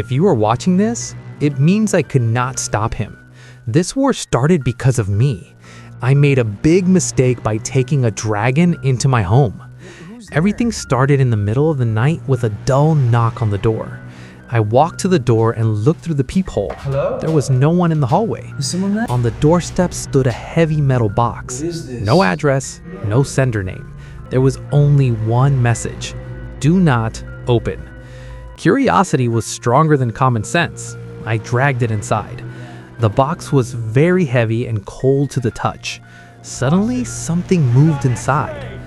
If you are watching this, it means I could not stop him. This war started because of me. I made a big mistake by taking a dragon into my home. Everything started in the middle of the night with a dull knock on the door. I walked to the door and looked through the peephole. Hello? There was no one in the hallway. Is someone there? On the doorstep stood a heavy metal box. What is this? No address, no sender name. There was only one message: do not open. Curiosity was stronger than common sense. I dragged it inside. The box was very heavy and cold to the touch. Suddenly, something moved inside.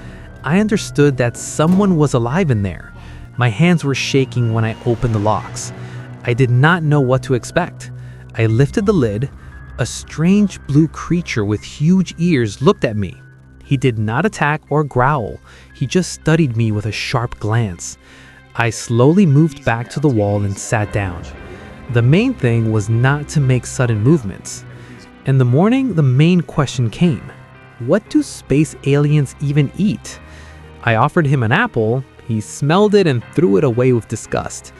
I understood that someone was alive in there. My hands were shaking when I opened the locks. I did not know what to expect. I lifted the lid. A strange blue creature with huge ears looked at me. He did not attack or growl. He just studied me with a sharp glance. I slowly moved back to the wall and sat down. The main thing was not to make sudden movements. In the morning, the main question came: what do space aliens even eat? I offered him an apple. He smelled it and threw it away with disgust.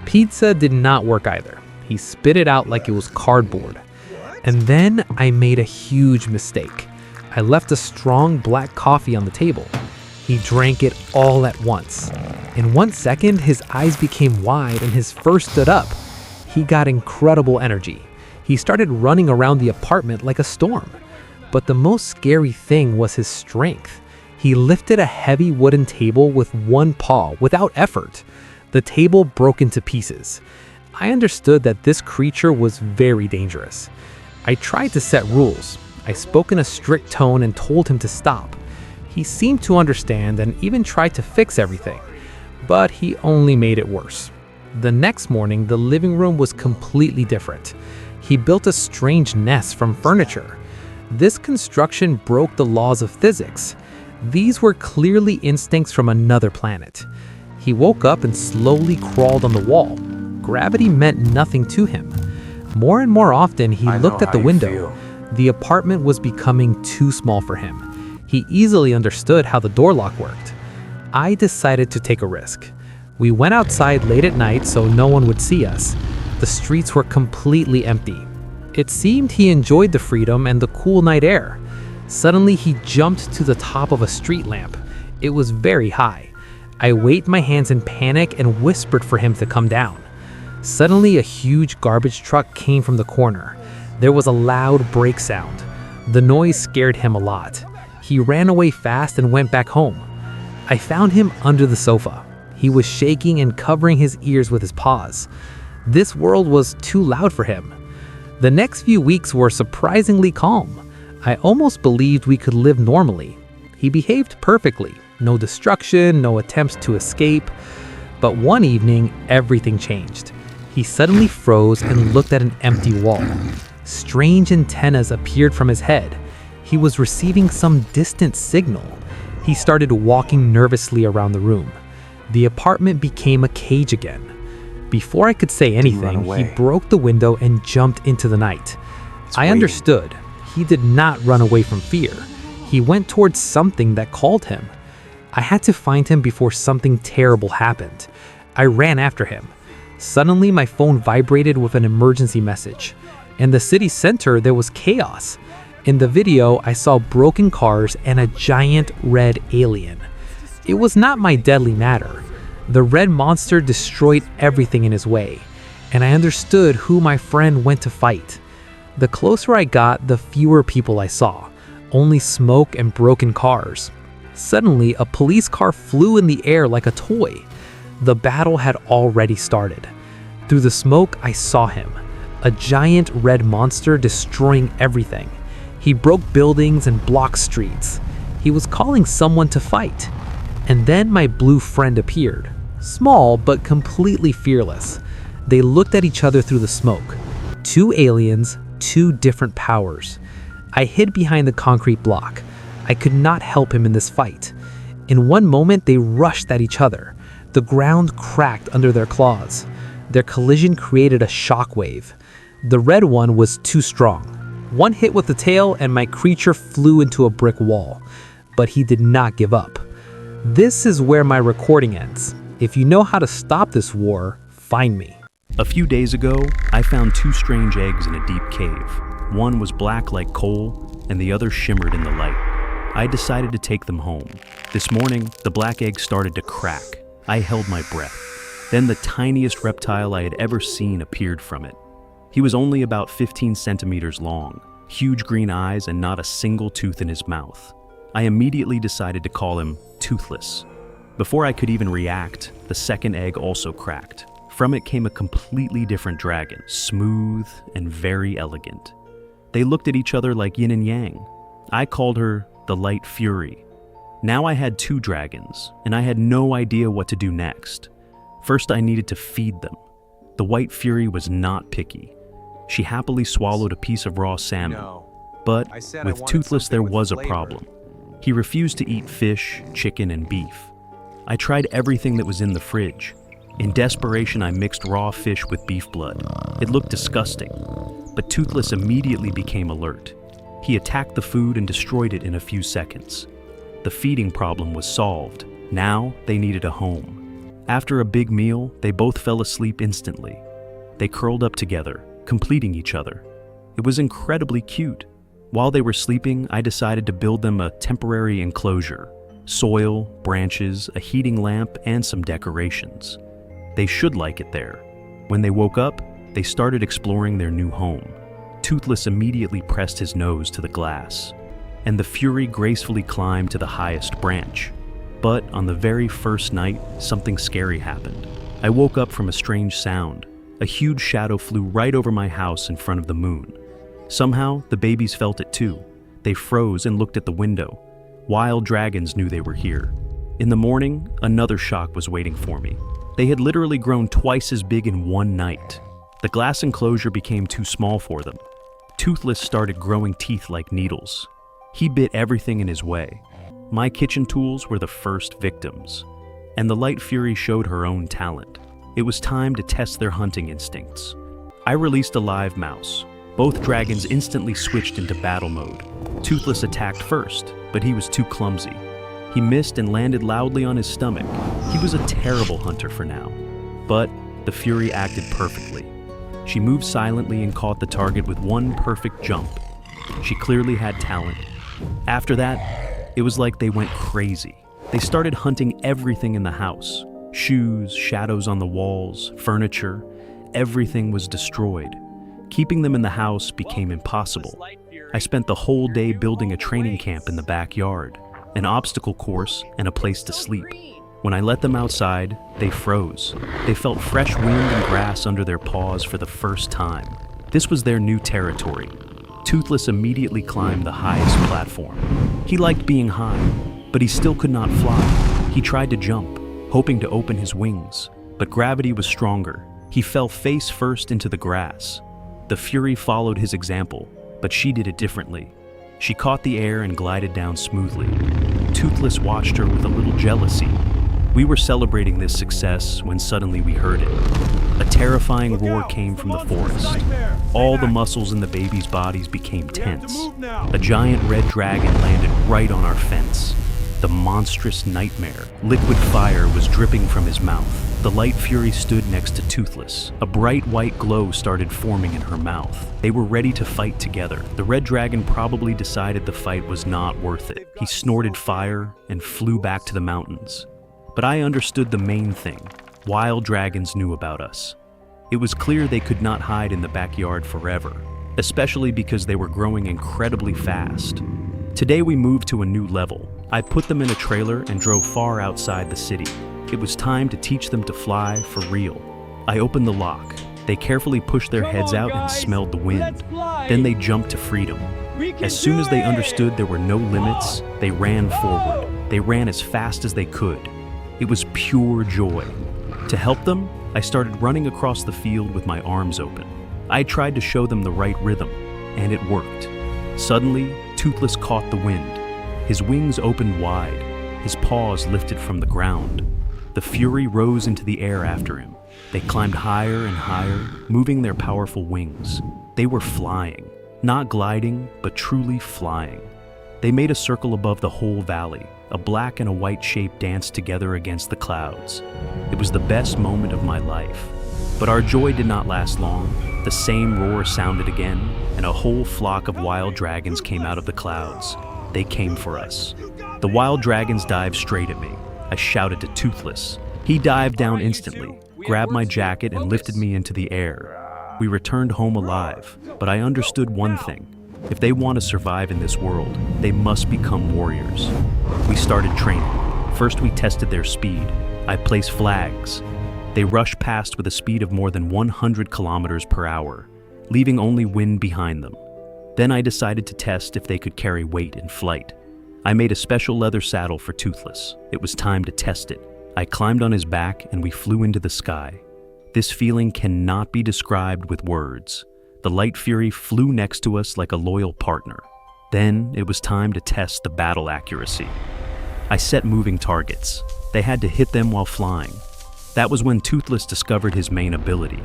Pizza did not work either. He spit it out like it was cardboard. And then I made a huge mistake. I left a strong black coffee on the table. He drank it all at once. In 1 second, his eyes became wide and his fur stood up. He got incredible energy. He started running around the apartment like a storm. But the most scary thing was his strength. He lifted a heavy wooden table with one paw without effort. The table broke into pieces. I understood that this creature was very dangerous. I tried to set rules. I spoke in a strict tone and told him to stop. He seemed to understand and even tried to fix everything, but he only made it worse. The next morning, the living room was completely different. He built a strange nest from furniture. This construction broke the laws of physics. These were clearly instincts from another planet. He woke up and slowly crawled on the wall. Gravity meant nothing to him. More and more often, he looked at the window. The apartment was becoming too small for him. He easily understood how the door lock worked. I decided to take a risk. We went outside late at night so no one would see us. The streets were completely empty. It seemed he enjoyed the freedom and the cool night air. Suddenly, he jumped to the top of a street lamp. It was very high. I waved my hands in panic and whispered for him to come down. Suddenly, a huge garbage truck came from the corner. There was a loud brake sound. The noise scared him a lot. He ran away fast and went back home. I found him under the sofa. He was shaking and covering his ears with his paws. This world was too loud for him. The next few weeks were surprisingly calm. I almost believed we could live normally. He behaved perfectly. No destruction, no attempts to escape. But one evening, everything changed. He suddenly froze and looked at an empty wall. Strange antennas appeared from his head. He was receiving some distant signal. He started walking nervously around the room. The apartment became a cage again. Before I could say anything, he broke the window and jumped into the night. I understood. He did not run away from fear. He went towards something that called him. I had to find him before something terrible happened. I ran after him. Suddenly, my phone vibrated with an emergency message. In the city center, there was chaos. In the video, I saw broken cars and a giant red alien. It was not my deadly matter. The red monster destroyed everything in his way, and I understood who my friend went to fight. The closer I got, the fewer people I saw, only smoke and broken cars. Suddenly, a police car flew in the air like a toy. The battle had already started. Through the smoke, I saw him, a giant red monster destroying everything. He broke buildings and blocked streets. He was calling someone to fight. And then my blue friend appeared, small but completely fearless. They looked at each other through the smoke. Two aliens, two different powers. I hid behind the concrete block. I could not help him in this fight. In one moment, they rushed at each other. The ground cracked under their claws. Their collision created a shockwave. The red one was too strong. One hit with the tail and my creature flew into a brick wall. But he did not give up. This is where my recording ends. If you know how to stop this war, find me. A few days ago, I found two strange eggs in a deep cave. One was black like coal, and the other shimmered in the light. I decided to take them home. This morning, the black egg started to crack. I held my breath. Then the tiniest reptile I had ever seen appeared from it. He was only about 15 centimeters long, huge green eyes and not a single tooth in his mouth. I immediately decided to call him Toothless. Before I could even react, the second egg also cracked. From it came a completely different dragon, smooth and very elegant. They looked at each other like yin and yang. I called her the Light Fury. Now I had two dragons, and I had no idea what to do next. First, I needed to feed them. The White Fury was not picky. She happily swallowed a piece of raw salmon. But with Toothless, there was a problem. He refused to eat fish, chicken, and beef. I tried everything that was in the fridge. In desperation, I mixed raw fish with beef blood. It looked disgusting, but Toothless immediately became alert. He attacked the food and destroyed it in a few seconds. The feeding problem was solved. Now they needed a home. After a big meal, they both fell asleep instantly. They curled up together, completing each other. It was incredibly cute. While they were sleeping, I decided to build them a temporary enclosure. Soil, branches, a heating lamp, and some decorations. They should like it there. When they woke up, they started exploring their new home. Toothless immediately pressed his nose to the glass, and the Fury gracefully climbed to the highest branch. But on the very first night, something scary happened. I woke up from a strange sound. A huge shadow flew right over my house in front of the moon. Somehow, the babies felt it too. They froze and looked at the window. Wild dragons knew they were here. In the morning, another shock was waiting for me. They had literally grown twice as big in one night. The glass enclosure became too small for them. Toothless started growing teeth like needles. He bit everything in his way. My kitchen tools were the first victims. And the Light Fury showed her own talent. It was time to test their hunting instincts. I released a live mouse. Both dragons instantly switched into battle mode. Toothless attacked first, but he was too clumsy. He missed and landed loudly on his stomach. He was a terrible hunter for now. But the Fury acted perfectly. She moved silently and caught the target with one perfect jump. She clearly had talent. After that, it was like they went crazy. They started hunting everything in the house. Shoes, shadows on the walls, furniture. Everything was destroyed. Keeping them in the house became impossible. I spent the whole day building a training camp in the backyard, an obstacle course, and a place to sleep. When I let them outside, they froze. They felt fresh wind and grass under their paws for the first time. This was their new territory. Toothless immediately climbed the highest platform. He liked being high, but he still could not fly. He tried to jump, hoping to open his wings, but gravity was stronger. He fell face first into the grass. The Fury followed his example, but she did it differently. She caught the air and glided down smoothly. Toothless watched her with a little jealousy. We were celebrating this success when suddenly we heard it. A terrifying roar came from the forest. All the muscles in the babies' bodies became tense. A giant red dragon landed right on our fence. The monstrous nightmare. Liquid fire was dripping from his mouth. The Light Fury stood next to Toothless. A bright white glow started forming in her mouth. They were ready to fight together. The red dragon probably decided the fight was not worth it. He snorted fire and flew back to the mountains. But I understood the main thing. Wild dragons knew about us. It was clear they could not hide in the backyard forever, especially because they were growing incredibly fast. Today we moved to a new level. I put them in a trailer and drove far outside the city. It was time to teach them to fly for real. I opened the lock. They carefully pushed their heads out and smelled the wind. Then they jumped to freedom. As soon as they understood there were no limits, they ran forward. They ran as fast as they could. It was pure joy. To help them, I started running across the field with my arms open. I tried to show them the right rhythm, and it worked. Suddenly, Toothless caught the wind. His wings opened wide. His paws lifted from the ground. The Fury rose into the air after him. They climbed higher and higher, moving their powerful wings. They were flying, not gliding, but truly flying. They made a circle above the whole valley. A black and a white shape danced together against the clouds. It was the best moment of my life. But our joy did not last long. The same roar sounded again, and a whole flock of wild dragons came out of the clouds. They came for us. The wild dragons dived straight at me. I shouted to Toothless. He dived down instantly, grabbed my jacket, and lifted me into the air. We returned home alive, but I understood one thing. If they want to survive in this world, they must become warriors. We started training. First, we tested their speed. I placed flags. They rushed past with a speed of more than 100 kilometers per hour, leaving only wind behind them. Then I decided to test if they could carry weight in flight. I made a special leather saddle for Toothless. It was time to test it. I climbed on his back and we flew into the sky. This feeling cannot be described with words. The Light Fury flew next to us like a loyal partner. Then it was time to test the battle accuracy. I set moving targets. They had to hit them while flying. That was when Toothless discovered his main ability.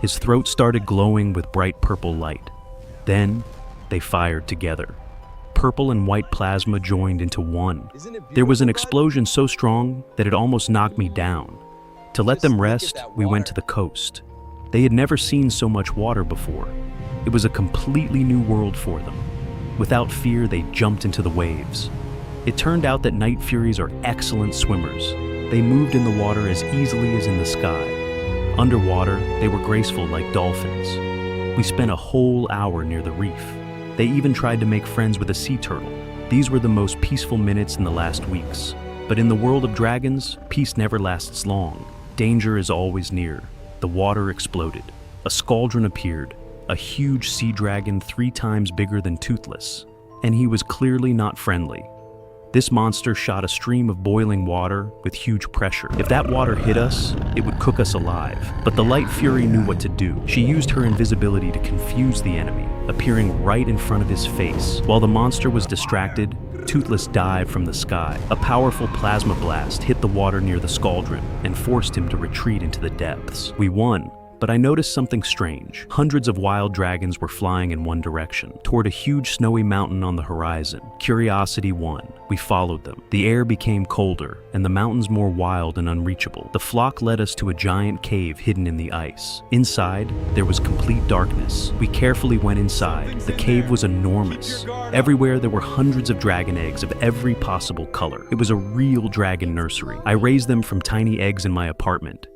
His throat started glowing with bright purple light. Then they fired together. Purple and white plasma joined into one. There was an explosion so strong that it almost knocked me down. To let them rest, we went to the coast. They had never seen so much water before. It was a completely new world for them. Without fear, they jumped into the waves. It turned out that Night Furies are excellent swimmers. They moved in the water as easily as in the sky. Underwater, they were graceful like dolphins. We spent a whole hour near the reef. They even tried to make friends with a sea turtle. These were the most peaceful minutes in the last weeks. But in the world of dragons, peace never lasts long. Danger is always near. The water exploded. A Scaldron appeared, a huge sea dragon 3 times bigger than Toothless, and he was clearly not friendly. This monster shot a stream of boiling water with huge pressure. If that water hit us, it would cook us alive. But the Light Fury knew what to do. She used her invisibility to confuse the enemy, appearing right in front of his face. While the monster was distracted, Toothless dived from the sky. A powerful plasma blast hit the water near the Scaldron and forced him to retreat into the depths. We won. But I noticed something strange. Hundreds of wild dragons were flying in one direction, toward a huge snowy mountain on the horizon. Curiosity won. We followed them. The air became colder, and the mountains more wild and unreachable. The flock led us to a giant cave hidden in the ice. Inside, there was complete darkness. We carefully went inside. The cave was enormous. Everywhere there were hundreds of dragon eggs of every possible color. It was a real dragon nursery. I raised them from tiny eggs in my apartment.